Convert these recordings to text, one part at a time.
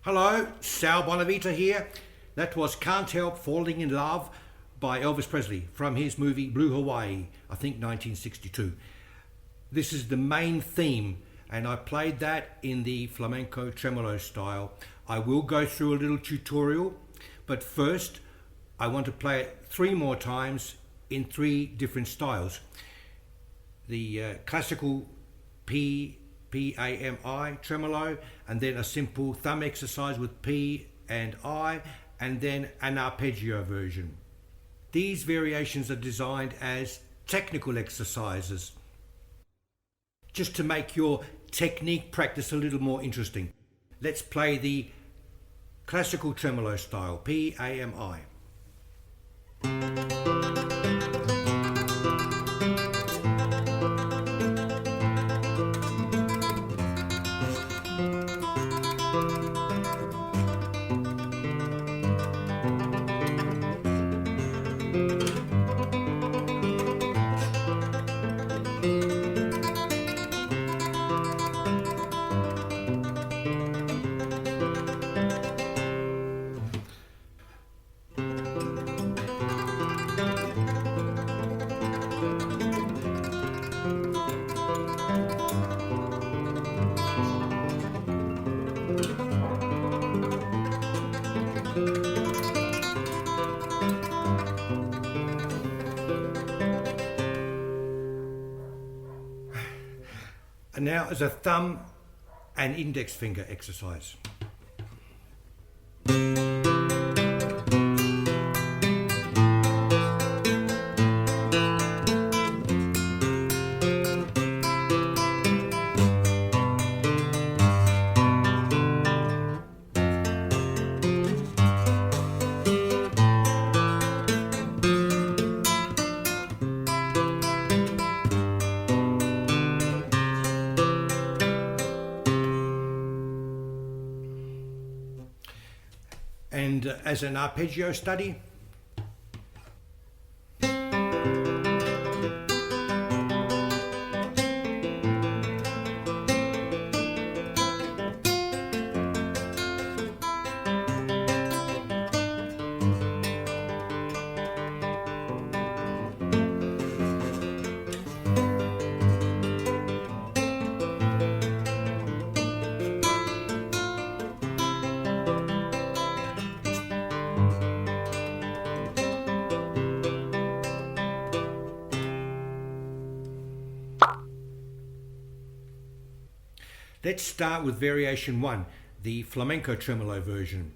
Hello, Sal Bonavita here. That was Can't Help Falling in Love by Elvis Presley from his movie Blue Hawaii, I think 1962. This is the main theme, and I played that in the flamenco tremolo style. I will go through a little tutorial, but first I want to play it 3 more times in 3 different styles. The classical PAMI tremolo, and then a simple thumb exercise with P and I, and then an arpeggio version. These variations are designed as technical exercises, just to make your technique practice a little more interesting. Let's play the classical tremolo style, PAMI. And now as a thumb and index finger exercise. And as an arpeggio study, let's start with variation 1, the flamenco tremolo version.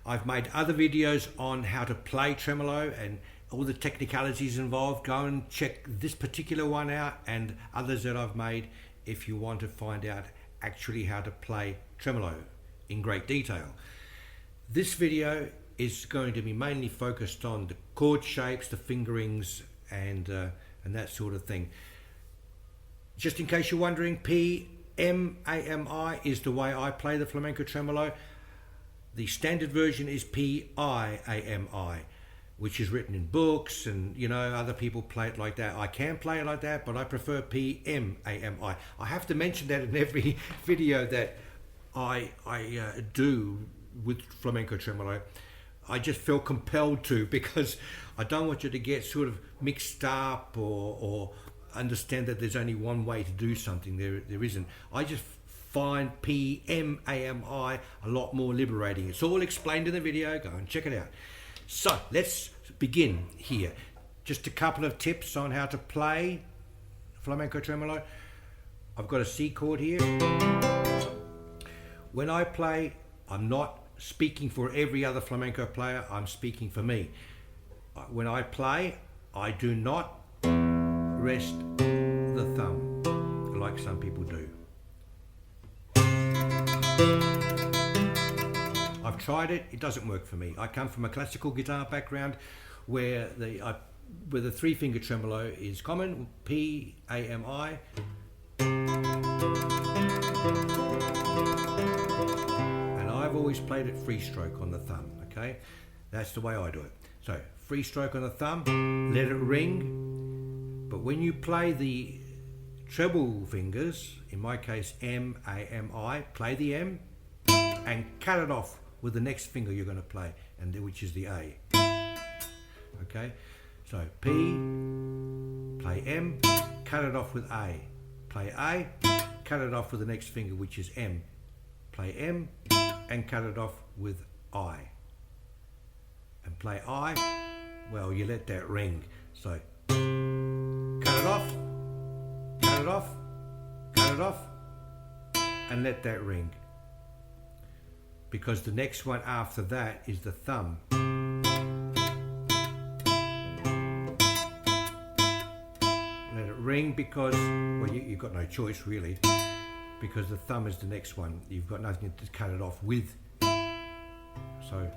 I've made other videos on how to play tremolo and all the technicalities involved. Go and check this particular one out and others that I've made if you want to find out actually how to play tremolo in great detail. This video is going to be mainly focused on the chord shapes, the fingerings, and that sort of thing. Just in case you're wondering, PMAMI is the way I play the flamenco tremolo. The standard version is PIAMI, which is written in books, and other people play it like that. I can play it like that, but I prefer PMAMI. I have to mention that in every video that I do with flamenco tremolo. I just feel compelled to, because I don't want you to get sort of mixed up or understand that there's only one way to do something. There isn't. I just find PMAMI a lot more liberating. It's all explained in the video. Go and check it out. So let's begin here. Just a couple of tips on how to play flamenco tremolo. I've got a C chord here. When I play, I'm not speaking for every other flamenco player. I'm speaking for me. When I play, I do not rest the thumb like some people do. I've tried it, it doesn't work for me. I come from a classical guitar background where the 3-finger tremolo is common, PAMI, and I've always played it free stroke on the thumb, okay? That's the way I do it. So free stroke on the thumb, let it ring. But when you play the treble fingers, in my case M, A, M, I, play the M and cut it off with the next finger you're going to play, and which is the A. Okay, so P, play M, cut it off with A, play A, cut it off with the next finger, which is M, play M, and cut it off with I, and play I. Well, you let that ring, so cut it off, cut it off, cut it off, and let that ring, because the next one after that is the thumb. Let it ring, because, well, you've got no choice really, because the thumb is the next one. You've got nothing to cut it off with. So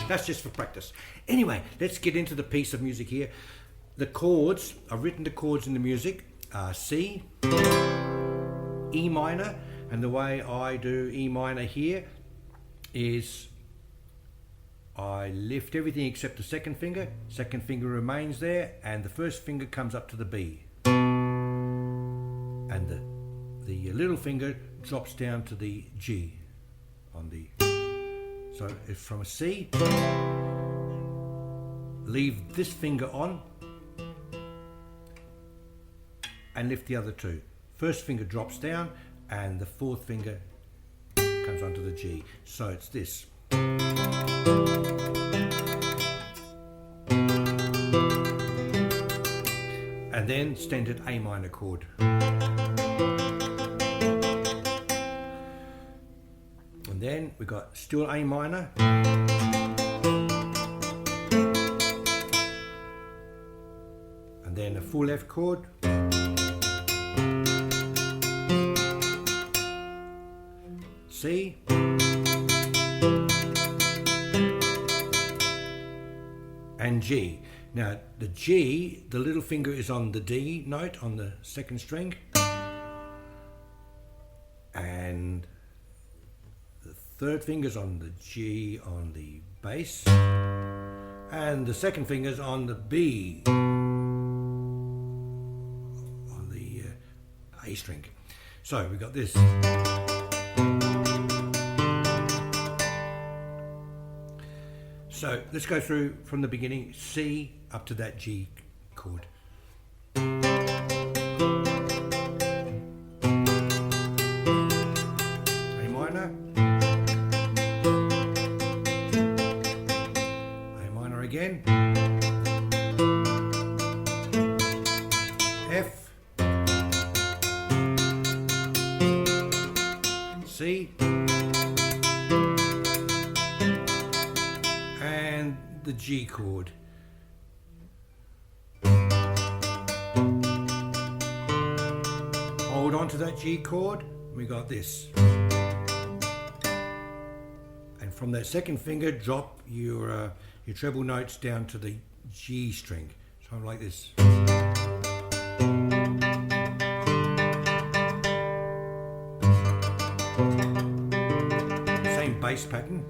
that's just for practice. Anyway, let's get into the piece of music here. The chords, I've written the chords in the music. C, E minor, and the way I do E minor here is I lift everything except the second finger remains there, and the first finger comes up to the B, and the little finger drops down to the G on the, so if from a C, leave this finger on and lift the other two. First finger drops down and the fourth finger comes onto the G. So it's this. And then standard A minor chord. And then we got still A minor. And then a full F chord. C, and G. Now the G, the little finger is on the D note on the second string, and the third finger's on the G on the bass, and the second finger's on the B on the A string. So we got this. So let's go through from the beginning, C up to that G chord. A minor. A minor again. F. C. The G chord. Hold on to that G chord, we got this. And from that second finger, drop your treble notes down to the G string. So like this. Same bass pattern.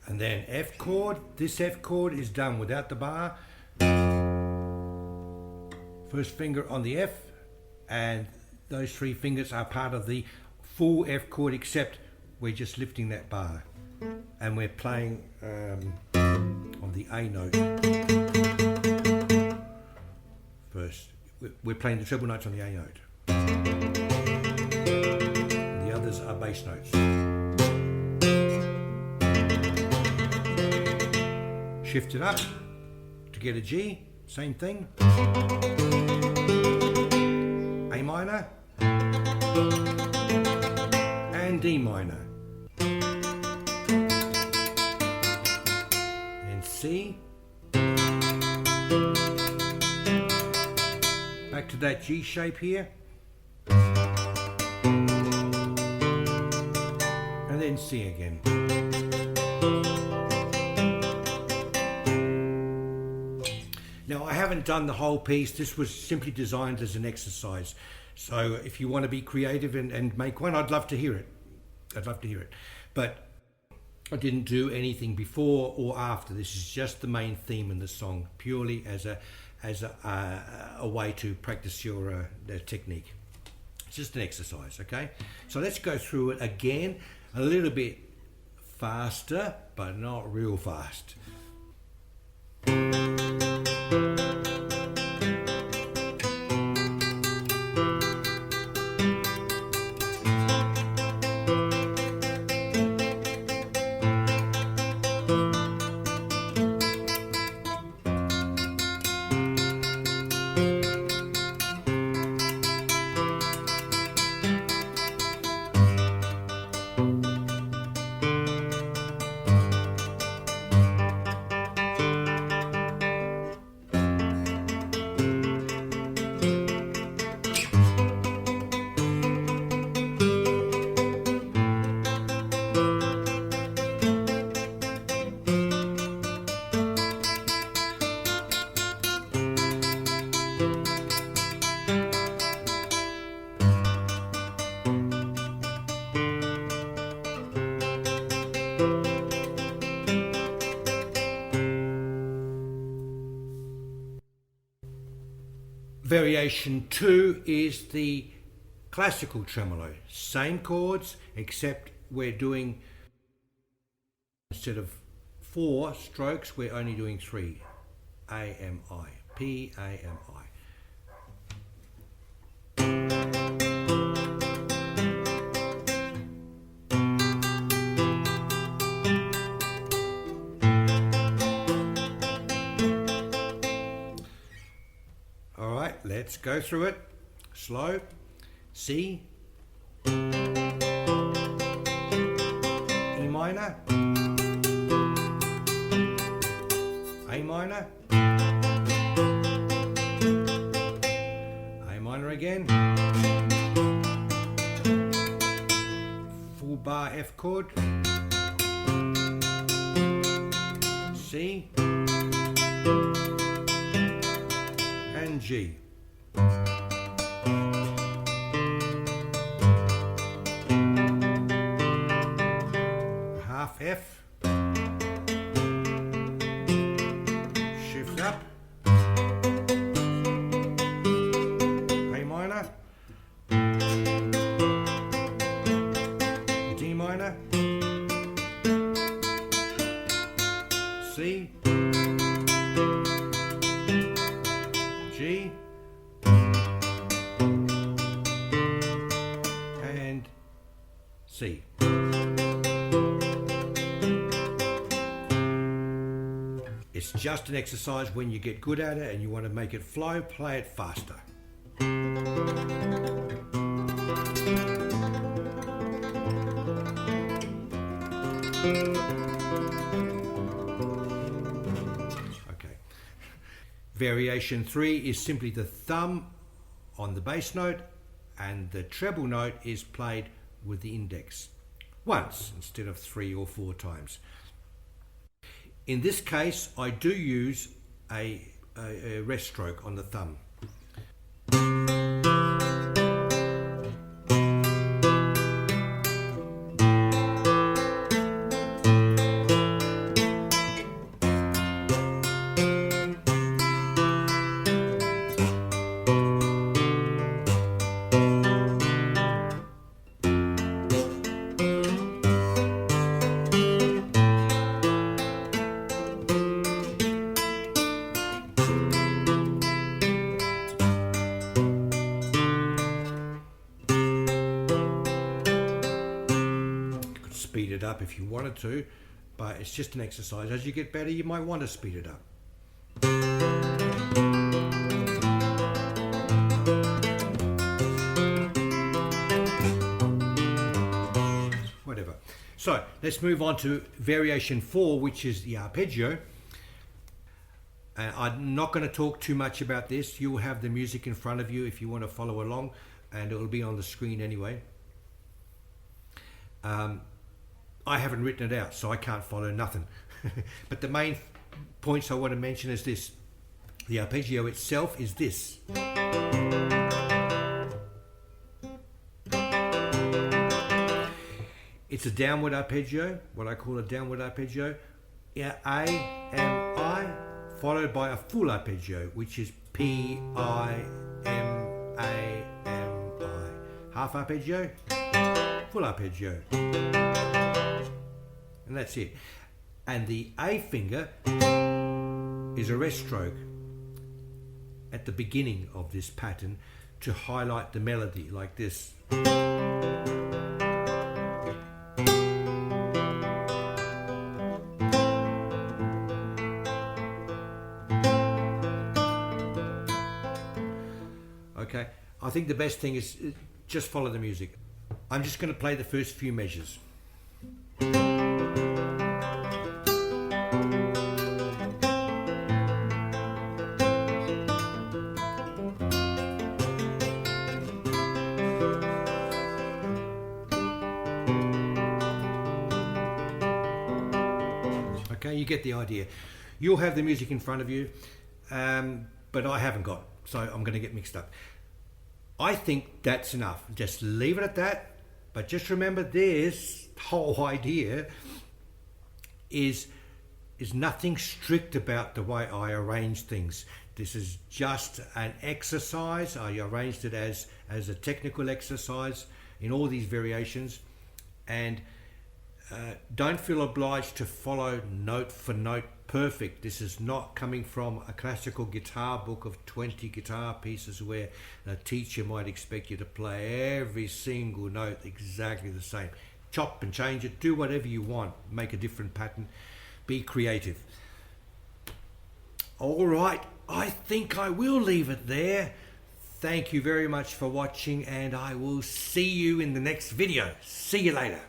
And then F chord, this F chord is done without the bar. First finger on the F, and those three fingers are part of the full F chord, except we're just lifting that bar. And we're playing on the A note. First, we're playing the treble notes on the A note. The others are bass notes. Shift it up to get a G, same thing. A minor and D minor. And C. Back to that G shape here. And then C again. Now I haven't done the whole piece, this was simply designed as an exercise. So if you want to be creative and make one, I'd love to hear it. I'd love to hear it. But I didn't do anything before or after. This is just the main theme in the song, purely as a way to practice your technique. It's just an exercise, okay? So let's go through it again, a little bit faster, but not real fast. Variation 2 is the classical tremolo. Same chords, except we're doing, instead of 4 strokes, we're only doing 3. A-M-I. P-A-M-I. Let's go through it. Slow. C. E minor. A minor. A minor again. Full bar F chord. C. And G. Half F, shift up, A minor, D minor, C, G, and C. It's just an exercise. When you get good at it and you want to make it flow, play it faster. Okay. Variation 3 is simply the thumb on the bass note, and the treble note is played with the index once instead of 3 or 4 times. In this case, I do use a rest stroke on the thumb. Speed it up if you wanted to, but it's just an exercise. As you get better, you might want to speed it up. Whatever. So let's move on to variation 4, which is the arpeggio. I'm not going to talk too much about this. You'll have the music in front of you if you want to follow along, and it will be on the screen anyway. I haven't written it out, so I can't follow nothing. But the main points I want to mention is this. The arpeggio itself is this. It's a downward arpeggio, what I call a downward arpeggio. Yeah, A, M, I, followed by a full arpeggio, which is P, I, M, A, M, I. Half arpeggio, full arpeggio. And that's it. And the A finger is a rest stroke at the beginning of this pattern to highlight the melody, like this. Okay, I think the best thing is just follow the music. I'm just going to play the first few measures. Okay, you get the idea. You'll have the music in front of you, but I haven't got, so I'm going to get mixed up. I think that's enough. Just leave it at that. But just remember, this whole idea is nothing strict about the way I arrange things. This is just an exercise. I arranged it as a technical exercise in all these variations, and don't feel obliged to follow note for note perfect. This is not coming from a classical guitar book of 20 guitar pieces where a teacher might expect you to play every single note exactly the same. Chop and change it, do whatever you want, make a different pattern, be creative. All right, I think I will leave it there. Thank you very much for watching, and I will see you in the next video. See you later.